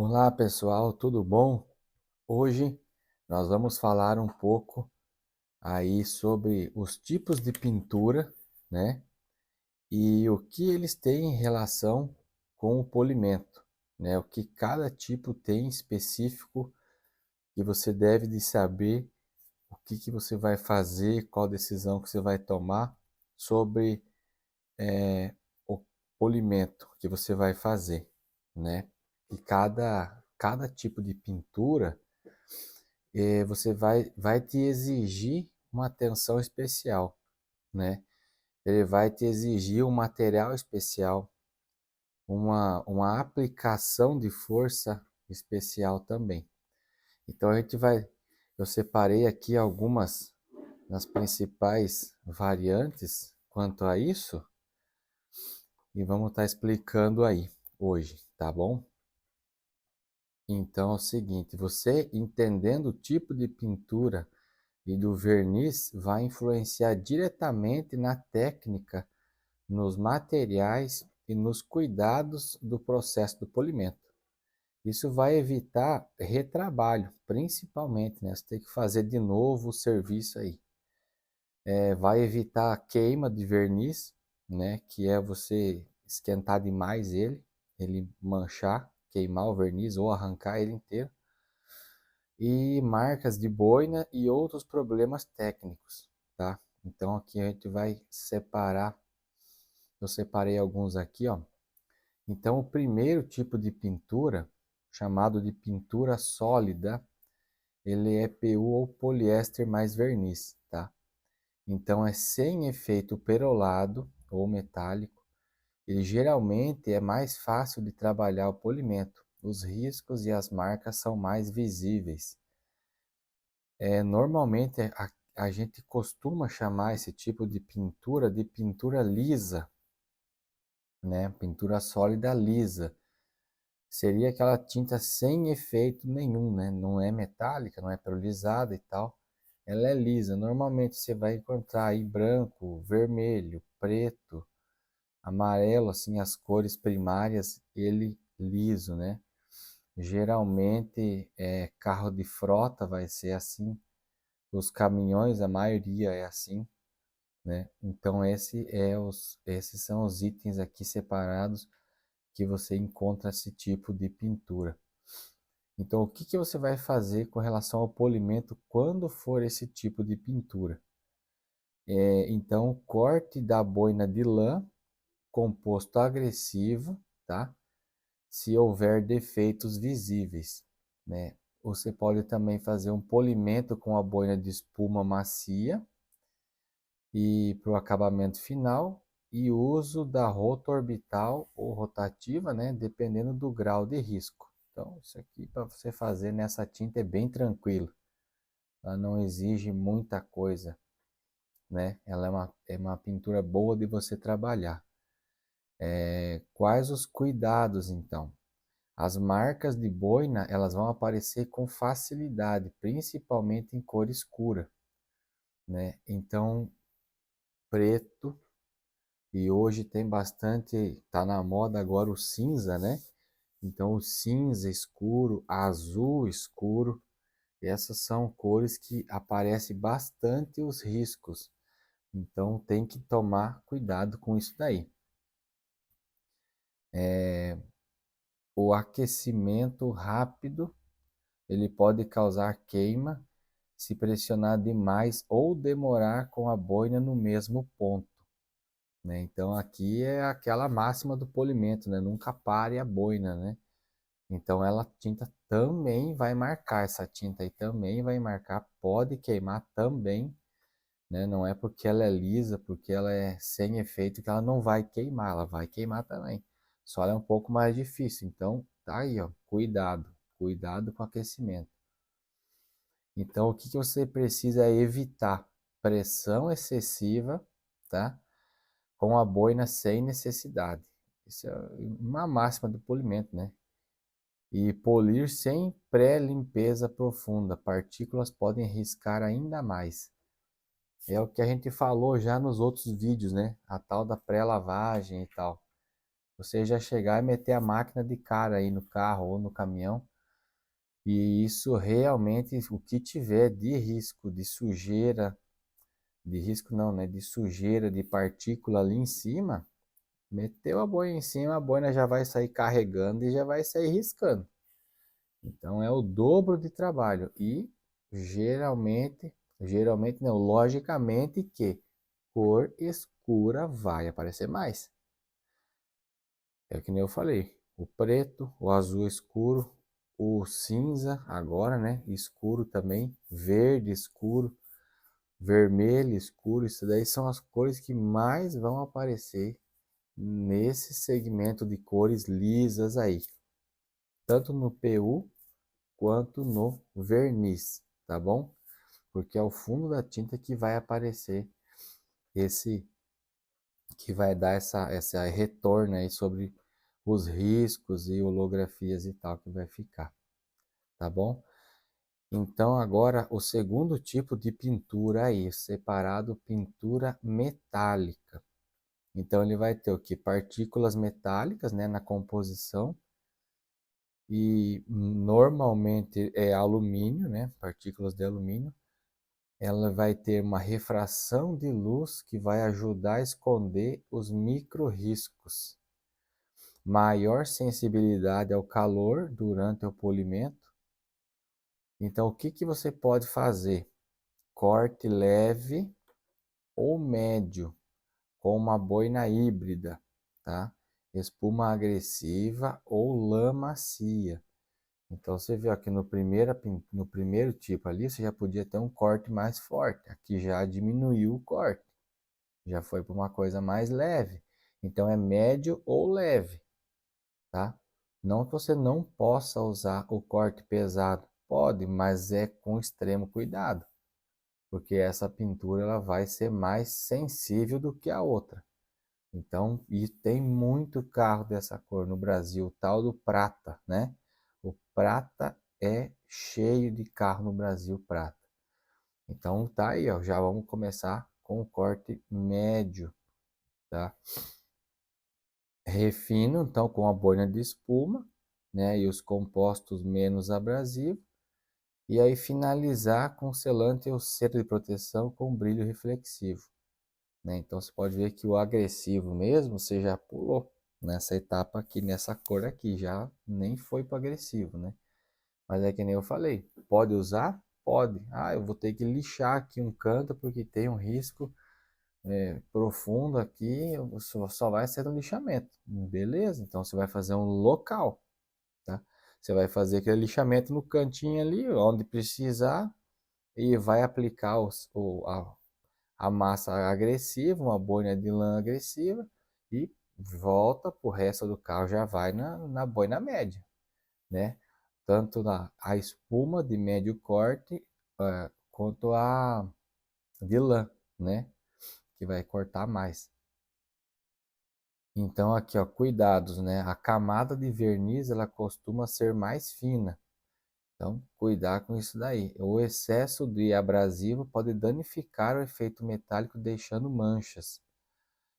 Olá pessoal, tudo bom? Hoje nós vamos falar um pouco aí sobre os tipos de pintura, né? E o que eles têm em relação com o polimento, né? O que cada tipo tem específico que você deve de saber o que você vai fazer, qual decisão que você vai tomar sobre o polimento que você vai fazer, né? E cada tipo de pintura você vai te exigir uma atenção especial, né? Ele vai te exigir um material especial, uma aplicação de força especial também. Então eu separei aqui algumas das principais variantes quanto a isso e vamos estar explicando aí hoje, tá bom? Então é o seguinte, você entendendo o tipo de pintura e do verniz vai influenciar diretamente na técnica, nos materiais e nos cuidados do processo do polimento. Isso vai evitar retrabalho, principalmente, né? Você tem que fazer de novo o serviço aí. Vai evitar a queima de verniz, né? Que é você esquentar demais ele manchar, queimar o verniz ou arrancar ele inteiro. E marcas de boina e outros problemas técnicos, tá? Então aqui a gente vai separar, eu separei alguns aqui, ó. Então o primeiro tipo de pintura, chamado de pintura sólida, ele é PU ou poliéster mais verniz, tá? Então é sem efeito perolado ou metálico. Ele geralmente é mais fácil de trabalhar o polimento. Os riscos e as marcas são mais visíveis. Normalmente a gente costuma chamar esse tipo de pintura lisa, né? Pintura sólida lisa. Seria aquela tinta sem efeito nenhum, né? Não é metálica, não é perolizada e tal. Ela é lisa. Normalmente você vai encontrar aí branco, vermelho, preto, amarelo, assim, as cores primárias, ele liso, né? Geralmente carro de frota vai ser assim. Os caminhões, a maioria é assim, né? Então esses são os itens aqui separados que você encontra esse tipo de pintura. Então o que que você vai fazer com relação ao polimento quando for esse tipo de pintura? Então corte da boina de lã, composto agressivo, tá? Se houver defeitos visíveis, né? Você pode também fazer um polimento com a boina de espuma macia e para o acabamento final e uso da rota orbital ou rotativa, né, dependendo do grau de risco. Então, isso aqui para você fazer nessa tinta é bem tranquilo. Ela não exige muita coisa, né? Ela é uma pintura boa de você trabalhar. Quais os cuidados, então? As marcas de boina, elas vão aparecer com facilidade, principalmente em cor escura, né? Então, preto. E hoje tem bastante, tá na moda agora o cinza, né? Então o cinza escuro, azul escuro, essas são cores que aparecem bastante os riscos. Então tem que tomar cuidado com isso daí. O aquecimento rápido, ele pode causar queima se pressionar demais ou demorar com a boina no mesmo ponto, né? Então aqui é aquela máxima do polimento, né? Nunca pare a boina, né? Então ela tinta também vai marcar, essa tinta aí também vai marcar, pode queimar também, né? Não é porque ela é lisa, porque ela é sem efeito que ela não vai queimar, ela vai queimar também. Só ela é um pouco mais difícil, então tá aí, ó, cuidado, cuidado com o aquecimento. Então o que que você precisa evitar? Pressão excessiva, tá? Com a boina sem necessidade. Isso é uma máxima do polimento, né? E polir sem pré-limpeza profunda. Partículas podem riscar ainda mais. É o que a gente falou já nos outros vídeos, né? A tal da pré-lavagem e tal. você já chegar e meter a máquina de cara aí no carro ou no caminhão. E isso realmente, o que tiver de risco, de sujeira, de risco não, né? De sujeira, de partícula ali em cima, meteu a boina em cima, a boina já vai sair carregando e já vai sair riscando. Então é o dobro de trabalho. E geralmente não, logicamente que cor escura vai aparecer mais. É que nem eu falei, o preto, o azul escuro, o cinza agora, né? Escuro também, verde escuro, vermelho escuro, isso daí são as cores que mais vão aparecer nesse segmento de cores lisas aí, tanto no PU quanto no verniz, tá bom? Porque é o fundo da tinta que vai aparecer esse, que vai dar essa retorno aí sobre os riscos e holografias e tal que vai ficar, tá bom? Então agora o segundo tipo de pintura aí, separado pintura metálica. Então ele vai ter o que? Partículas metálicas, né, na composição, e normalmente é alumínio, né, partículas de alumínio. Ela vai ter uma refração de luz que vai ajudar a esconder os micro-riscos. Maior sensibilidade ao calor durante o polimento. Então, o que que você pode fazer? Corte leve ou médio com uma boina híbrida, tá? Espuma agressiva ou lã macia. Então você viu aqui no primeiro tipo ali, você já podia ter um corte mais forte. Aqui já diminuiu o corte, já foi para uma coisa mais leve. Então é médio ou leve, tá? Não que você não possa usar o corte pesado, pode, mas é com extremo cuidado, porque essa pintura ela vai ser mais sensível do que a outra. Então, e tem muito carro dessa cor no Brasil, o tal do prata, né? O prata é cheio de carro no Brasil prata. Então tá aí, ó, já vamos começar com o corte médio, tá? Refino, então, com a boina de espuma, né? E os compostos menos abrasivos. E aí finalizar com selante ou cera de proteção com brilho reflexivo, né? Então você pode ver que o agressivo mesmo você já pulou nessa etapa aqui, nessa cor aqui, já nem foi para agressivo, né? Mas é que nem eu falei, pode usar? Pode. Ah, eu vou ter que lixar aqui um canto porque tem um risco profundo aqui, só vai ser um lixamento. Beleza, então você vai fazer um local, tá? Você vai fazer aquele lixamento no cantinho ali, onde precisar, e vai aplicar a massa agressiva, uma boina de lã agressiva, e volta para o resto do carro, já vai na boina média, né? Tanto a espuma de médio corte, quanto a de lã, né? Que vai cortar mais. Então aqui, ó, cuidados, né? A camada de verniz, ela costuma ser mais fina. Então, cuidar com isso daí. O excesso de abrasivo pode danificar o efeito metálico, deixando manchas.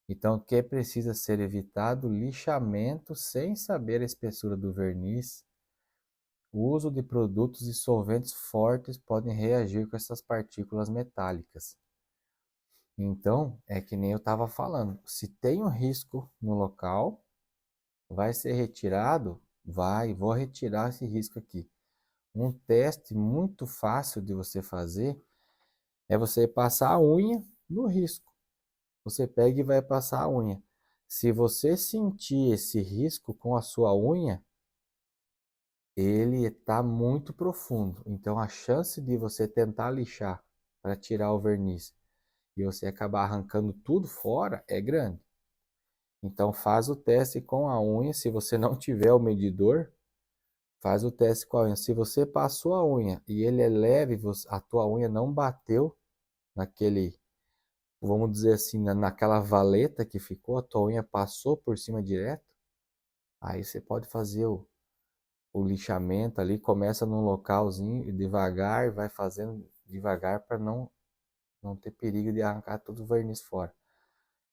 Então, o que precisa ser evitado? Lixamento sem saber a espessura do verniz. O uso de produtos e solventes fortes podem reagir com essas partículas metálicas. Então, é que nem eu estava falando, se tem um risco no local, vai ser retirado? Vai, vou retirar esse risco aqui. Um teste muito fácil de você fazer é você passar a unha no risco. Você pega e vai passar a unha. Se você sentir esse risco com a sua unha, ele está muito profundo. Então a chance de você tentar lixar para tirar o verniz e você acabar arrancando tudo fora é grande. Então faz o teste com a unha. Se você não tiver o medidor, faz o teste com a unha. Se você passou a unha e ele é leve, a tua unha não bateu naquele, vamos dizer assim, naquela valeta que ficou, a tua unha passou por cima direto, aí você pode fazer o lixamento ali, começa num localzinho e devagar, vai fazendo devagar para não ter perigo de arrancar todo o verniz fora.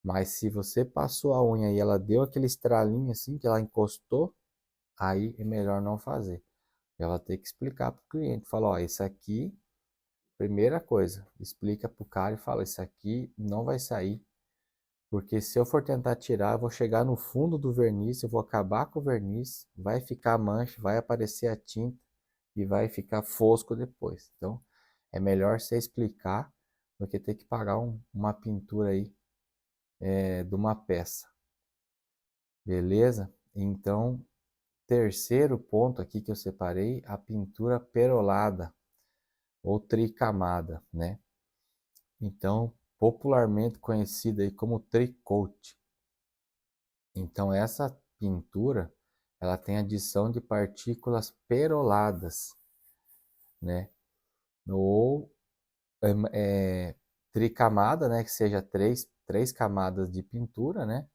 Mas se você passou a unha e ela deu aquele estralinho assim, que ela encostou, aí é melhor não fazer. Ela tem que explicar para o cliente, fala, ó, isso aqui, primeira coisa, explica para o cara e fala, isso aqui não vai sair, porque se eu for tentar tirar, eu vou chegar no fundo do verniz, eu vou acabar com o verniz, vai ficar mancha, vai aparecer a tinta e vai ficar fosco depois. Então, é melhor você explicar do que ter que pagar uma pintura aí de uma peça. Beleza? Então, terceiro ponto aqui que eu separei, a pintura perolada ou tricamada, né? Então, popularmente conhecida aí como tricoat. Então, essa pintura, ela tem adição de partículas peroladas, né? Ou tricamada, né? Que seja três camadas de pintura, né?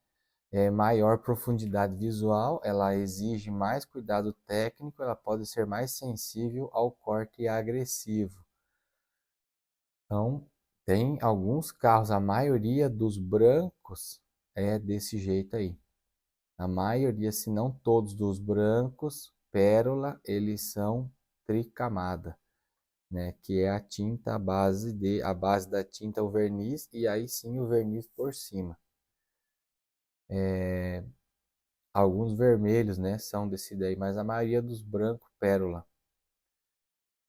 Maior profundidade visual, ela exige mais cuidado técnico, ela pode ser mais sensível ao corte agressivo. Então, tem alguns carros, a maioria dos brancos é desse jeito aí. A maioria, se não todos dos brancos, pérola, eles são tricamada, né? Que é a tinta, a base da tinta, o verniz, e aí sim o verniz por cima. Alguns vermelhos, né, são desse daí, mas a maioria dos brancos, pérola.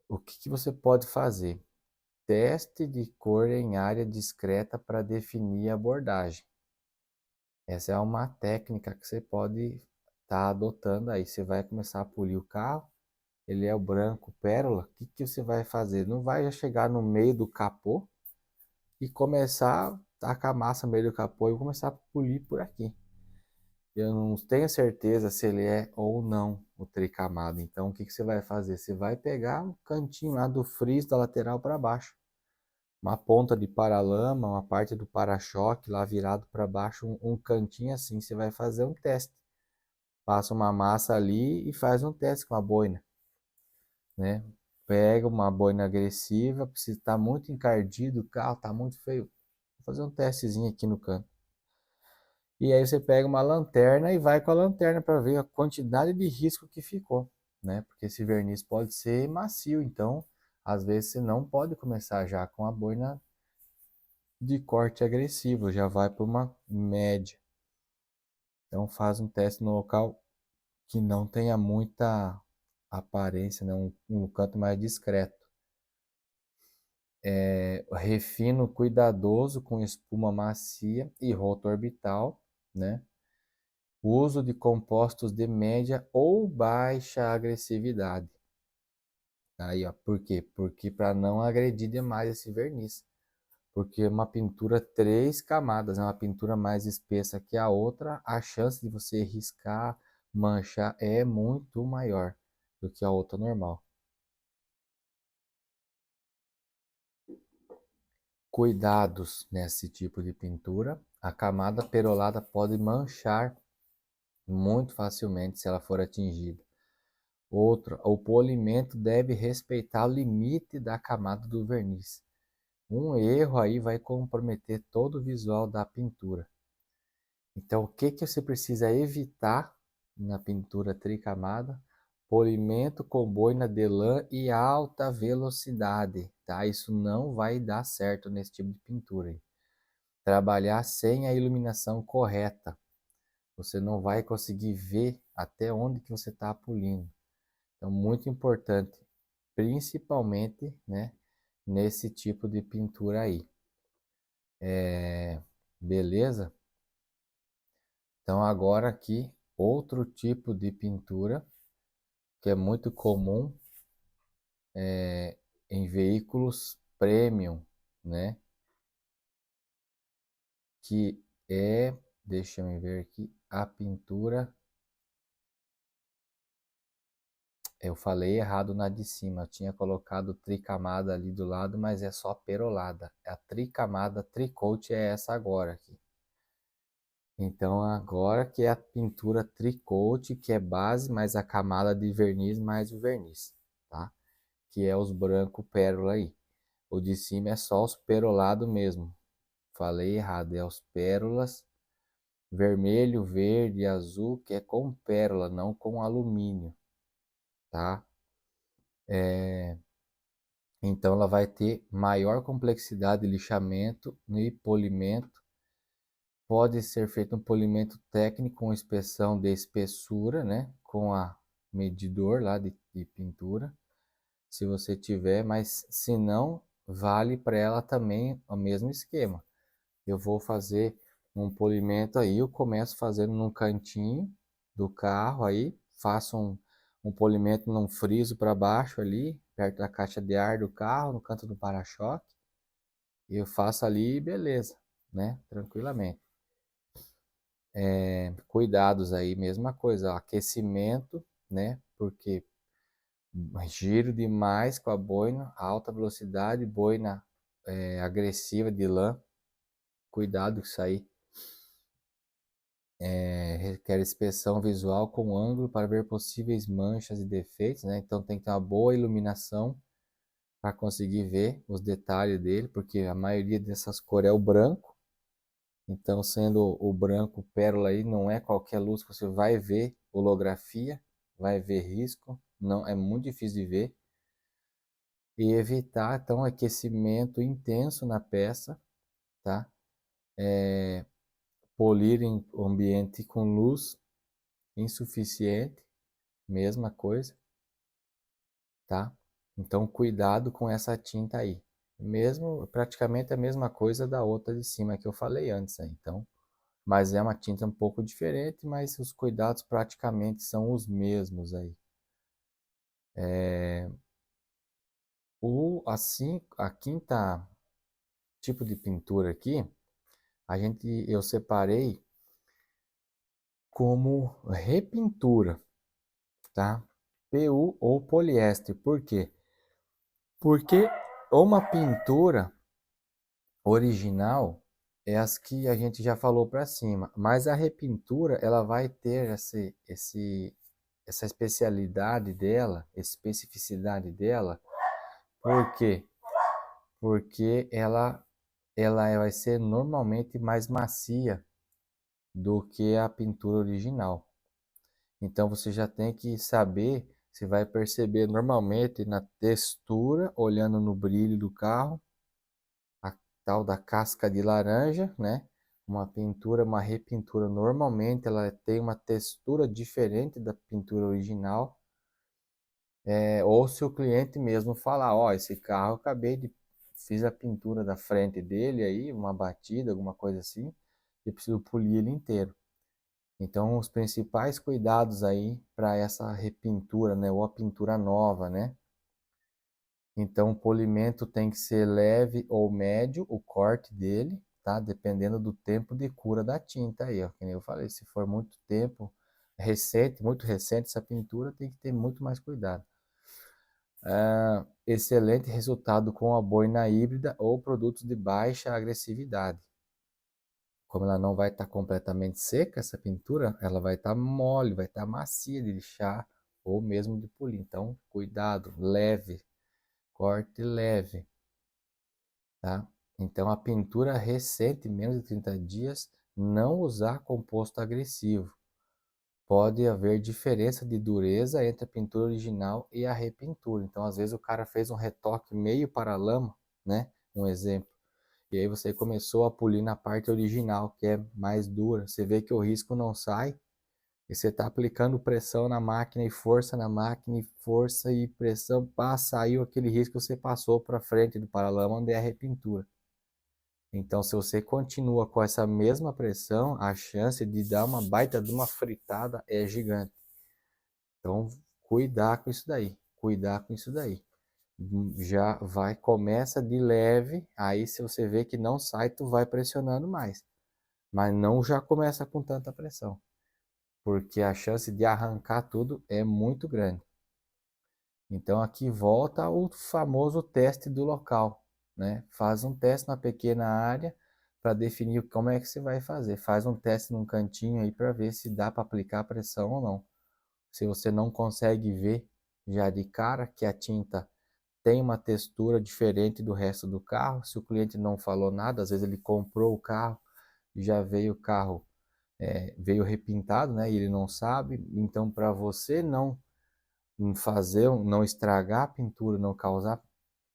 O que que você pode fazer? Teste de cor em área discreta para definir a abordagem. Essa é uma técnica que você pode estar adotando aí. Você vai começar a polir o carro, ele é o branco pérola. O que que você vai fazer? Não vai chegar no meio do capô e começar a tacar massa no meio do capô e começar a polir por aqui. Eu não tenho certeza se ele é ou não o tricamado. Então, o que que você vai fazer? Você vai pegar um cantinho lá do friso da lateral para baixo. Uma ponta de paralama, uma parte do para-choque lá virado para baixo, um cantinho assim. Você vai fazer um teste. Passa uma massa ali e faz um teste com a boina, né? Pega uma boina agressiva, precisa estar muito encardido, o carro está muito feio. Vou fazer um testezinho aqui no canto. E aí você pega uma lanterna e vai com a lanterna para ver a quantidade de risco que ficou, né? Porque esse verniz pode ser macio, então às vezes você não pode começar já com a boina de corte agressivo, já vai para uma média. Então faz um teste no local que não tenha muita aparência, né? Um canto mais discreto. Refino cuidadoso com espuma macia e rota orbital, né? Uso de compostos de média ou baixa agressividade. Aí, ó, por quê? Porque para não agredir demais esse verniz. Porque uma pintura três camadas, é uma pintura mais espessa que a outra, a chance de você riscar, manchar é muito maior do que a outra normal. Cuidados nesse tipo de pintura. A camada perolada pode manchar muito facilmente se ela for atingida. Outra, o polimento deve respeitar o limite da camada do verniz. Um erro aí vai comprometer todo o visual da pintura. Então, o que que você precisa evitar na pintura tricamada? Polimento com boina de lã e alta velocidade, tá? Isso não vai dar certo nesse tipo de pintura aí. Trabalhar sem a iluminação correta. Você não vai conseguir ver até onde que você está polindo. Então, muito importante, principalmente, né, nesse tipo de pintura aí. Beleza? Então, agora aqui, outro tipo de pintura que é muito comum em veículos premium, né? Que é, deixa eu ver aqui, a pintura. Eu falei errado na de cima, eu tinha colocado tricamada ali do lado, mas é só perolada. A tricamada, tricoat é essa agora aqui. Então agora que é a pintura tricoat, que é base, mais a camada de verniz, mais o verniz, tá? Que é os branco pérola aí. O de cima é só os perolado mesmo. falei errado, é os pérolas, vermelho, verde e azul, que é com pérola, não com alumínio, tá? Então ela vai ter maior complexidade de lixamento e polimento. Pode ser feito um polimento técnico com inspeção de espessura, né? Com a medidor lá de pintura, se você tiver, mas se não, vale para ela também o mesmo esquema. Eu vou fazer um polimento aí, eu começo fazendo num cantinho do carro aí, faço um polimento num friso para baixo ali, perto da caixa de ar do carro, no canto do para-choque, e eu faço ali e beleza, né? Tranquilamente. Cuidados aí, mesma coisa, aquecimento, né? Porque giro demais com a boina, alta velocidade, boina agressiva de lã, cuidado com isso aí. Requer inspeção visual com ângulo para ver possíveis manchas e defeitos, né? Então tem que ter uma boa iluminação para conseguir ver os detalhes dele, porque a maioria dessas cores é o branco. Então, sendo o branco pérola aí, não é qualquer luz que você vai ver holografia, vai ver risco, não é muito difícil de ver. E evitar então aquecimento intenso na peça, tá? Polir em ambiente com luz insuficiente, mesma coisa, tá? Então cuidado com essa tinta aí. Mesmo praticamente a mesma coisa da outra de cima que eu falei antes, aí. Então, mas é uma tinta um pouco diferente, mas os cuidados praticamente são os mesmos aí. Assim, a quinta tipo de pintura aqui, eu separei como repintura, tá? PU ou poliéster. Por quê? Porque uma pintura original é as que a gente já falou para cima, mas a repintura ela vai ter essa especialidade dela, especificidade dela. Por quê? Porque ela vai ser normalmente mais macia do que a pintura original. Então você já tem que saber, você vai perceber normalmente na textura, olhando no brilho do carro, a tal da casca de laranja, né? Uma pintura, uma repintura, normalmente ela tem uma textura diferente da pintura original. Ou se o cliente mesmo falar, ó, esse carro eu fiz a pintura da frente dele aí, uma batida, alguma coisa assim, e preciso polir ele inteiro. Então, os principais cuidados aí para essa repintura, né, ou a pintura nova, né? Então, o polimento tem que ser leve ou médio, o corte dele, tá? Dependendo do tempo de cura da tinta aí, ó. Que nem eu falei, se for muito tempo recente, muito recente essa pintura, tem que ter muito mais cuidado. Excelente resultado com a boina híbrida ou produtos de baixa agressividade. Como ela não vai estar completamente seca, essa pintura, ela vai estar mole, vai estar macia de lixar ou mesmo de polir. Então, cuidado, leve, corte leve, tá? Então, a pintura recente, menos de 30 dias, não usar composto agressivo. Pode haver diferença de dureza entre a pintura original e a repintura. Então, às vezes o cara fez um retoque meio para lama, né? Um exemplo. E aí você começou a polir na parte original, que é mais dura. Você vê que o risco não sai, e você está aplicando pressão na máquina e força na máquina, e força e pressão, pá, saiu aquele risco, você passou para frente do paralama, onde é a repintura. Então, se você continua com essa mesma pressão, a chance de dar uma baita de uma fritada é gigante. Então, cuidar com isso daí, cuidar com isso daí. Já vai, começa de leve, aí se você vê que não sai, tu vai pressionando mais. Mas não já começa com tanta pressão, porque a chance de arrancar tudo é muito grande. Então aqui volta o famoso teste do local, né? Faz um teste na pequena área para definir como é que você vai fazer. Faz um teste num cantinho aí para ver se dá para aplicar pressão ou não. Se você não consegue ver já de cara que a tinta tem uma textura diferente do resto do carro. Se o cliente não falou nada, às vezes ele comprou o carro e já veio o carro, veio repintado, né? E ele não sabe. Então, para você não não estragar a pintura, não causar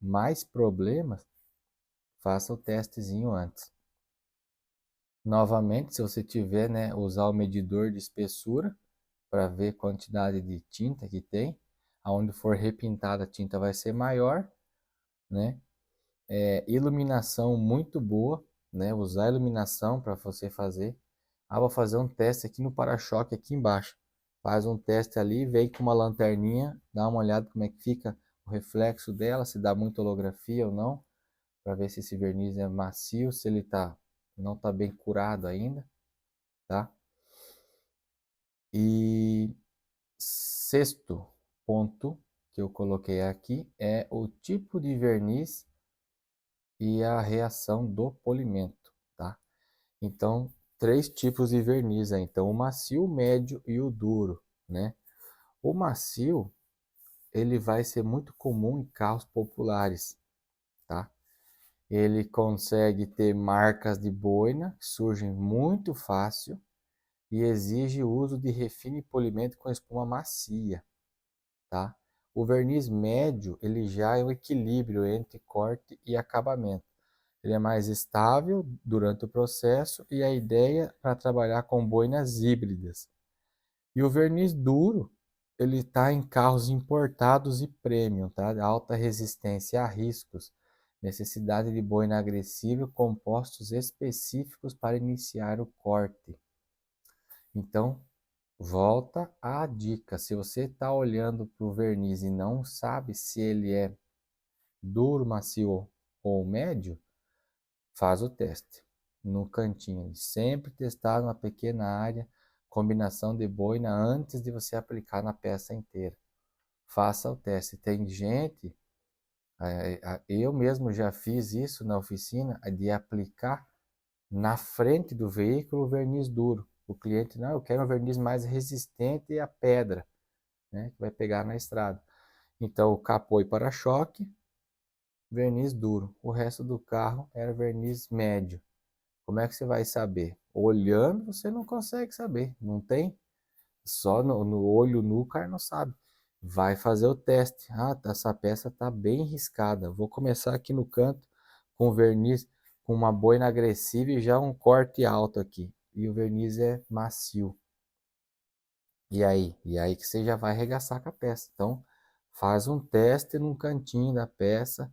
mais problemas, faça o testezinho antes. Novamente, se você tiver, né, usar o medidor de espessura para ver a quantidade de tinta que tem. Aonde for repintada a tinta vai ser maior, né? Iluminação muito boa, né? Usar iluminação para você fazer. Vou fazer um teste aqui no para-choque aqui embaixo. Faz um teste ali, vem com uma lanterninha, dá uma olhada como é que fica o reflexo dela, se dá muita holografia ou não, para ver se esse verniz é macio, se ele não tá bem curado ainda, tá? E sexto ponto que eu coloquei aqui é o tipo de verniz e a reação do polimento, tá? Então, três tipos de verniz aí. Então, o macio, o médio e o duro, né? O macio, ele vai ser muito comum em carros populares, tá? Ele consegue ter marcas de boina que surgem muito fácil e exige o uso de refino e polimento com espuma macia, tá? O verniz médio, ele já é o equilíbrio entre corte e acabamento. Ele é mais estável durante o processo e a ideia para trabalhar com boinas híbridas. E o verniz duro, ele está em carros importados e premium, tá? Alta resistência a riscos, necessidade de boina agressiva, compostos específicos para iniciar o corte. Então, volta à dica. Se você está olhando para o verniz e não sabe se ele é duro, macio ou médio, faz o teste no cantinho. Sempre testar uma pequena área, combinação de boina antes de você aplicar na peça inteira. Faça o teste. Tem gente, eu mesmo já fiz isso na oficina, de aplicar na frente do veículo o verniz duro. O cliente, não, eu quero um verniz mais resistente à pedra, né, que vai pegar na estrada. Então, o capô e para-choque, verniz duro. O resto do carro era verniz médio. Como é que você vai saber? Olhando, você não consegue saber. Não tem. Só no olho nu o cara não sabe. Vai fazer o teste. Essa peça está bem riscada. Vou começar aqui no canto com verniz, com uma boina agressiva e já um corte alto aqui. E o verniz é macio. E aí? E aí que você já vai arregaçar com a peça. Então, faz um teste num cantinho da peça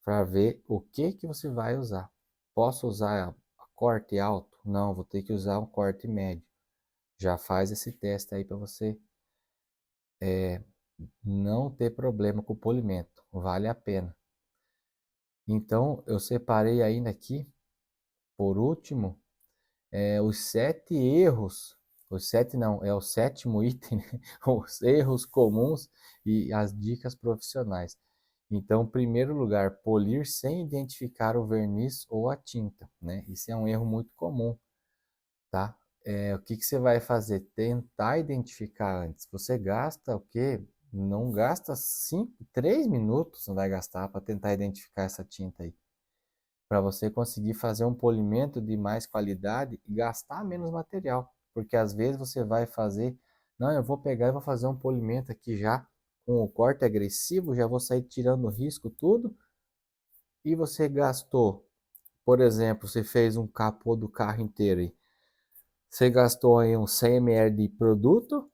para ver o que que você vai usar. Posso usar corte alto? Não, vou ter que usar um corte médio. Já faz esse teste aí para você não ter problema com o polimento. Vale a pena. Então, eu separei ainda aqui, por último, os 7 erros. Os 7 não, é o sétimo item, né? Os erros comuns e as dicas profissionais. Então, em primeiro lugar, polir sem identificar o verniz ou a tinta, né? Isso é um erro muito comum, tá? O que que você vai fazer? Tentar identificar antes. Você gasta o quê? Não gasta 3 minutos, não vai gastar para tentar identificar essa tinta aí. Para você conseguir fazer um polimento de mais qualidade e gastar menos material. Porque às vezes você vai fazer, não, eu vou pegar e vou fazer um polimento aqui já com o corte agressivo, já vou sair tirando o risco tudo, e você gastou, por exemplo, você fez um capô do carro inteiro aí. Você gastou aí uns 100 ml de produto,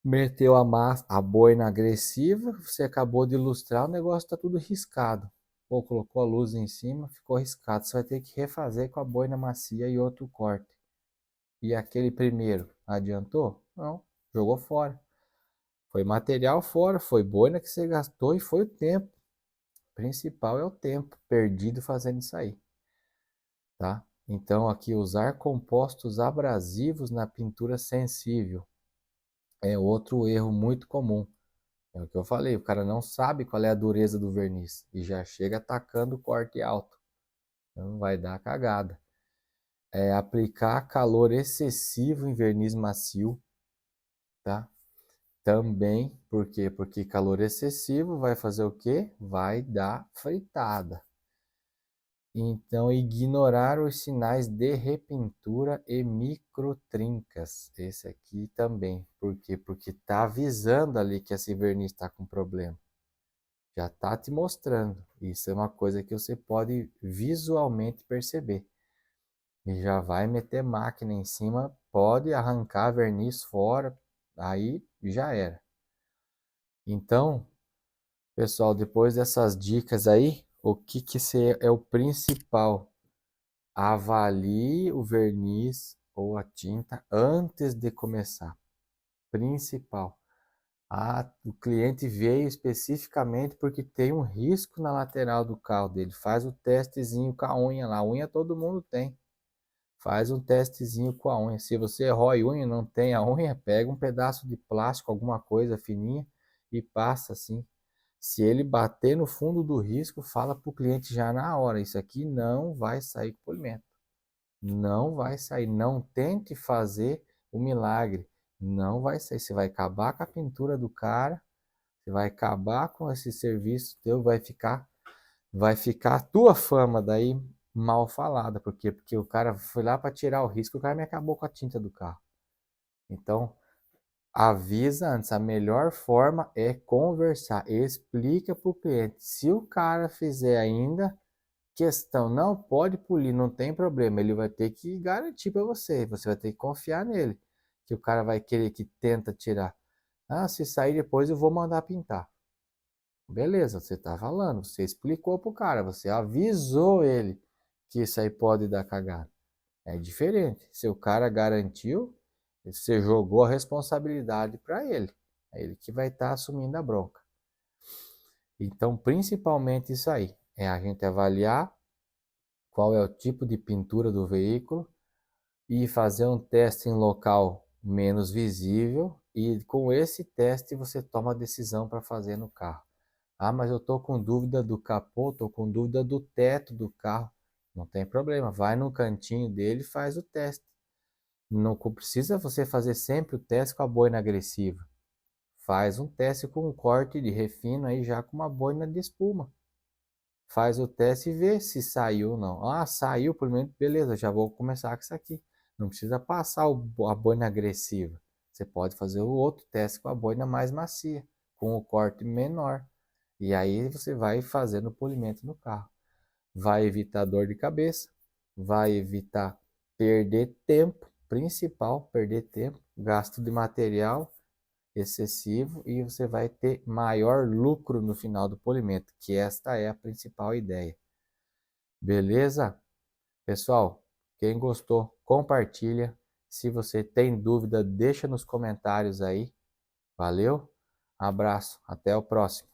meteu a boina agressiva, você acabou de ilustrar, o negócio está tudo riscado. Pô, colocou a luz em cima, ficou riscado. Você vai ter que refazer com a boina macia e outro corte. E aquele primeiro, adiantou? Não, jogou fora. Foi material fora, foi boina que você gastou e foi o tempo. O principal é o tempo perdido fazendo isso aí, tá? Então aqui usar compostos abrasivos na pintura sensível é outro erro muito comum. É o que eu falei, o cara não sabe qual é a dureza do verniz e já chega atacando o corte alto. Então vai dar cagada. Aplicar calor excessivo em verniz macio, tá? Também, por quê? Porque calor excessivo vai fazer o quê? Vai dar fritada. Então, ignorar os sinais de repintura e microtrincas. Esse aqui também. Por quê? Porque está avisando ali que esse verniz está com problema. Já está te mostrando. Isso é uma coisa que você pode visualmente perceber. E já vai meter máquina em cima, pode arrancar verniz fora, aí já era. Então, pessoal, depois dessas dicas aí, o que é o principal? Avalie o verniz ou a tinta antes de começar. Principal. O cliente veio especificamente porque tem um risco na lateral do carro dele. Faz o testezinho com a unha lá. A unha todo mundo tem. Faz um testezinho com a unha. Se você rói unha, não tem a unha, pega um pedaço de plástico, alguma coisa fininha e passa assim. Se ele bater no fundo do risco, fala para o cliente já na hora. Isso aqui não vai sair com polimento. Não vai sair. Não tente fazer o milagre. Não vai sair. Você vai acabar com a pintura do cara. Você vai acabar com esse serviço teu. Vai ficar a tua fama daí mal falada. Por quê? Porque o cara foi lá para tirar o risco. O cara me acabou com a tinta do carro. Então, avisa antes. A melhor forma é conversar. Explica para o cliente. Se o cara fizer ainda questão, não pode polir, não tem problema, ele vai ter que garantir para você, você vai ter que confiar nele, que o cara vai querer que tenta tirar. Ah, se sair depois eu vou mandar pintar. Beleza, você tá falando, você explicou pro cara, você avisou ele que isso aí pode dar cagada. É diferente. Se o cara garantiu, você jogou a responsabilidade para ele. É ele que vai estar assumindo a bronca. Então, principalmente isso aí, é a gente avaliar qual é o tipo de pintura do veículo e fazer um teste em local menos visível e com esse teste você toma a decisão para fazer no carro. Ah, mas eu estou com dúvida do capô, estou com dúvida do teto do carro. Não tem problema, vai no cantinho dele e faz o teste. Não precisa você fazer sempre o teste com a boina agressiva. Faz um teste com um corte de refino aí já com uma boina de espuma. Faz o teste e vê se saiu ou não. Ah, saiu, por mim, beleza, já vou começar com isso aqui. Não precisa passar a boina agressiva. Você pode fazer o outro teste com a boina mais macia, com o corte menor. E aí você vai fazendo o polimento no carro. Vai evitar dor de cabeça, vai evitar perder tempo, principal, perder tempo, gasto de material excessivo e você vai ter maior lucro no final do polimento, que esta é a principal ideia. Beleza? Pessoal, quem gostou, compartilha. Se você tem dúvida, deixa nos comentários aí. Valeu? Abraço, até o próximo.